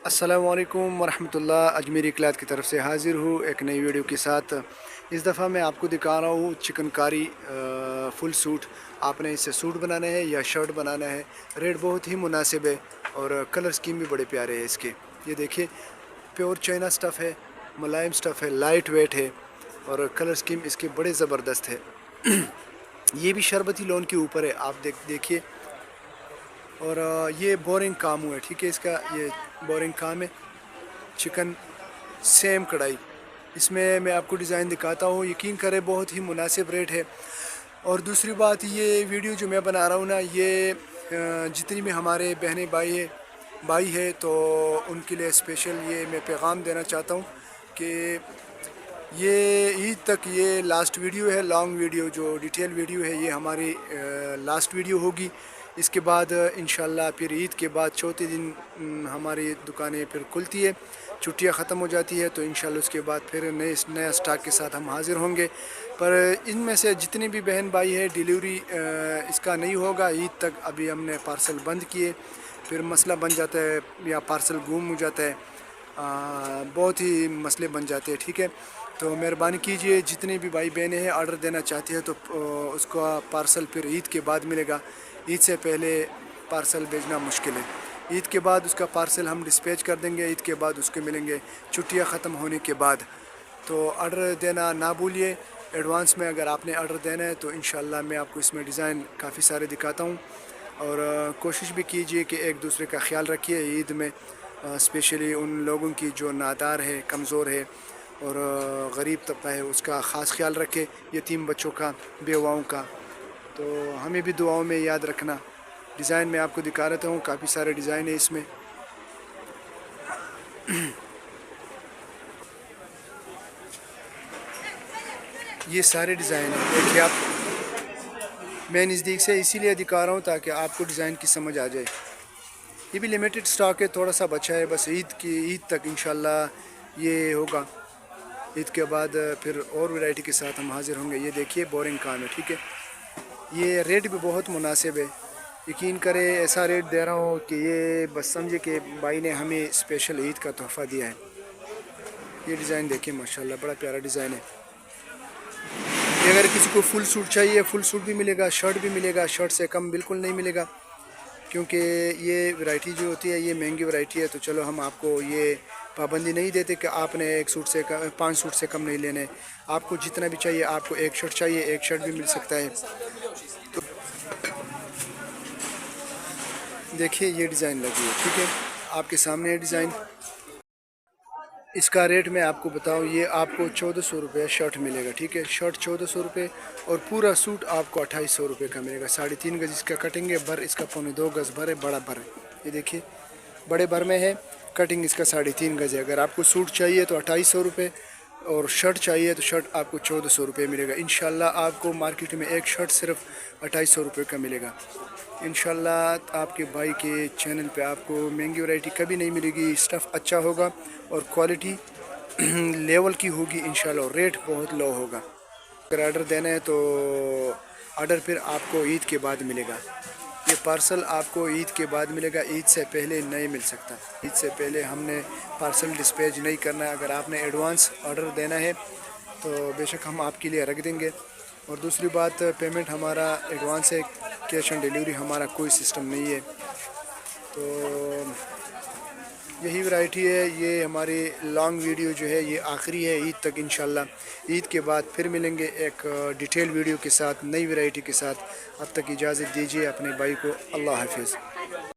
अस्सलामु अलैकुम वरहमतुल्लाह। अजमेरी इकलात की तरफ से हाज़िर हूँ एक नई वीडियो के साथ। इस दफ़ा मैं आपको दिखा रहा हूँ चिकनकारी फुल सूट। आपने इससे सूट बनाना है या शर्ट बनाना है, रेट बहुत ही मुनासिब है और कलर स्कीम भी बड़े प्यारे हैं इसके। ये देखिए, प्योर चाइना स्टफ़ है, मुलायम स्टफ़ है, लाइट वेट है और कलर स्कीम इसके बड़े ज़बरदस्त है। ये भी शरबती लोन के ऊपर है, आप देखिए। और ये बोरिंग काम हुआ है, ठीक है, इसका ये बोरिंग काम है। चिकन सेम कढ़ाई, इसमें मैं आपको डिज़ाइन दिखाता हूँ, यकीन करें बहुत ही मुनासिब रेट है। और दूसरी बात, ये वीडियो जो मैं बना रहा हूँ ना, ये जितनी भी हमारे बहनें भाई है तो उनके लिए स्पेशल ये मैं पैगाम देना चाहता हूँ कि ये ईद तक ये लास्ट वीडियो है, लॉन्ग वीडियो जो डिटेल वीडियो है, ये हमारी लास्ट वीडियो होगी। इसके बाद इंशाल्लाह फिर ईद के बाद चौथे दिन हमारी दुकानें फिर खुलती है, छुट्टियां ख़त्म हो जाती है, तो इंशाल्लाह उसके बाद फिर नया स्टॉक के साथ हम हाज़िर होंगे। पर इनमें से जितने भी बहन भाई है, डिलीवरी इसका नहीं होगा ईद तक। अभी हमने पार्सल बंद किए, फिर मसला बन जाता है या पार्सल गुम हो जाता है, बहुत ही मसले बन जाते हैं, ठीक है। तो मेहरबानी कीजिए, जितने भी भाई बहनें हैं ऑर्डर देना चाहती है तो उसका पार्सल फिर ईद के बाद मिलेगा। ईद से पहले पार्सल भेजना मुश्किल है। ईद के बाद उसका पार्सल हम डिस्पैच कर देंगे, ईद के बाद उसके मिलेंगे छुट्टियां ख़त्म होने के बाद। तो ऑर्डर देना ना भूलिए एडवांस में। अगर आपने ऑर्डर देना है तो इंशाल्लाह मैं आपको इसमें डिज़ाइन काफ़ी सारे दिखाता हूँ। और कोशिश भी कीजिए कि एक दूसरे का ख्याल रखिए ईद में, स्पेशली उन लोगों की जो नादार है, कमज़ोर है और गरीब तबका है, उसका ख़ास ख्याल रखें, यतीम बच्चों का, बेवाओं का। तो हमें भी दुआओं में याद रखना। डिज़ाइन मैं आपको दिखा रहता हूँ, काफ़ी सारे डिज़ाइन है इसमें। ये सारे डिज़ाइन हैं, देखिए आप। मैं नज़दीक से इसीलिए दिखा रहा हूँ ताकि आपको डिज़ाइन की समझ आ जाए। ये भी लिमिटेड स्टॉक है, थोड़ा सा बचा है बस। ईद तक इंशाल्लाह ये होगा। ईद के बाद फिर और वैरायटी के साथ हम हाज़िर होंगे। ये देखिए बोरिंग काम है, ठीक है। ये रेट भी बहुत मुनासिब है, यकीन करें ऐसा रेट दे रहा हूँ कि ये बस समझे कि भाई ने हमें स्पेशल ईद का तोहफ़ा दिया है। ये डिज़ाइन देखिए, माशाल्लाह बड़ा प्यारा डिज़ाइन है। ये अगर किसी को फुल सूट चाहिए, फुल सूट भी मिलेगा, शर्ट भी मिलेगा, शर्ट से कम बिल्कुल नहीं मिलेगा, क्योंकि ये वैरायटी जो होती है ये महंगी वैरायटी है। तो चलो हम आपको ये पाबंदी नहीं देते कि आपने एक सूट से 5 सूट से कम नहीं लेने। आपको जितना भी चाहिए, आपको एक शर्ट चाहिए, एक शर्ट भी मिल सकता है। तो देखिए ये डिज़ाइन लगी है, ठीक है, आपके सामने डिज़ाइन। इसका रेट मैं आपको बताऊं, ये आपको 1400 रुपये शर्ट मिलेगा, ठीक है। शर्ट 1400 रुपये और पूरा सूट आपको 2800 रुपये का मिलेगा। 3.5 गज इसका कटिंग है, भर इसका 2.25 गज भर है, बड़ा भर है। ये देखिए बड़े भर में है, कटिंग इसका 3.5 गज है। अगर आपको सूट चाहिए तो 2800 रुपये और शर्ट चाहिए तो शर्ट आपको 1400 रुपये मिलेगा। इंशाल्लाह आपको मार्केट में एक शर्ट सिर्फ 2800 रुपये का मिलेगा। इंशाल्लाह आपके भाई के चैनल पे आपको महंगी वैरायटी कभी नहीं मिलेगी। स्टफ़ अच्छा होगा और क्वालिटी लेवल की होगी इंशाल्लाह, और रेट बहुत लो होगा। अगर ऑर्डर देना है तो ऑर्डर फिर आपको ईद के बाद मिलेगा। ये पार्सल आपको ईद के बाद मिलेगा, ईद से पहले नहीं मिल सकता। ईद से पहले हमने पार्सल डिस्पैच नहीं करना है। अगर आपने एडवांस ऑर्डर देना है तो बेशक हम आपके लिए रख देंगे। और दूसरी बात, पेमेंट हमारा एडवांस है, कैश ऑन डिलीवरी हमारा कोई सिस्टम नहीं है। तो यही वैरायटी है। ये हमारी लॉन्ग वीडियो जो है ये आखिरी है ईद तक। इंशाल्लाह ईद के बाद फिर मिलेंगे एक डिटेल वीडियो के साथ, नई वैरायटी के साथ। अब तक इजाज़त दीजिए अपने भाई को। अल्लाह हाफिज़।